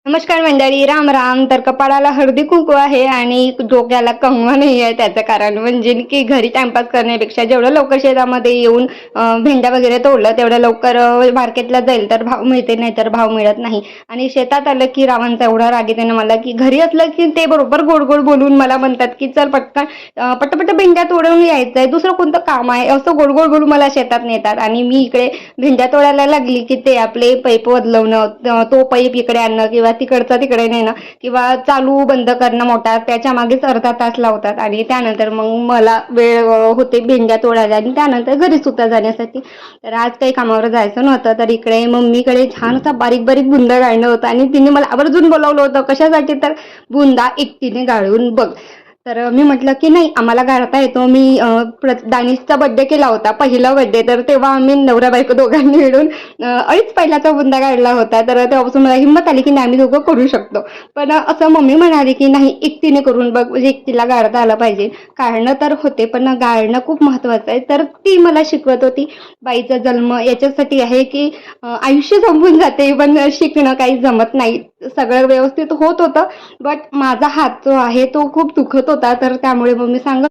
नमस्कार मंडळी, राम राम. तर कपाळाला हळदी कुंकू आहे आणि डोक्याला कंगवा नाही आहे. त्याचं कारण म्हणजे की घरी टाइमपास करण्यापेक्षा जेवढं लवकर शेतामध्ये येऊन भेंड्या वगैरे तोडलं तेवढं लवकर मार्केटला जाईल तर भाव मिळते, नाही तर भाव मिळत नाही. आणि शेतात आलं की रावांचा एवढा राग येते ना मला, की घरी असलं की ते बरोबर गोड गोड बोलून मला म्हणतात की चल पटकन पटापट भेंड्या तोडून यायचंय, दुसरं कोणतं काम आहे, असं गोड गोड बोलून मला शेतात नेतात. आणि मी इकडे भेंड्या तोडायला लागली की ते आपले पैप बदलवणं, तो पैप इकडे आणणं किंवा तिकडचा तिकडे नेणं किंवा चालू बंद करणं मोटार, त्याच्या मागेच अर्धा तास लावतात. आणि त्यानंतर मग मला वेळ होते भेंड्या तोडायला आणि त्यानंतर घरी सुद्धा जाण्यासाठी. तर आज काही कामावर जायचं नव्हतं, तर इकडे मम्मीकडे छान असा बारीक बारीक बुंदा गाळणं होतं आणि तिने मला आवर्जून बोलावलं होतं. कशासाठी? तर बुंदा एकटीने गाळून बघ. तर मी म्हटलं की नाही, आम्हाला गाळता येतो. मी दानिशचा बर्थडे केला होता, पहिला बर्थडे, तर तेव्हा आम्ही नवरा बायको दोघांनी मिळून अडीच पहिल्याचा बुंदा काढला होता. तर तेव्हापासून मला हिंमत आली की नाही, आम्ही दोघं करू शकतो. पण असं मम्मी म्हणाली की नाही, एकटीने करून बघ, म्हणजे एकटीला गाळता आलं पाहिजे. गाळणं तर होते पण गाळणं खूप महत्वाचं आहे. तर ती मला शिकवत होती. बाईचा जन्म याच्यासाठी आहे की आयुष्य संपून जाते पण शिकणं काही जमत नाही. सगळं व्यवस्थित होत होतं, बट माझा हात जो आहे तो खूप दुखत होता. तर त्यामुळे मम्मी सांगत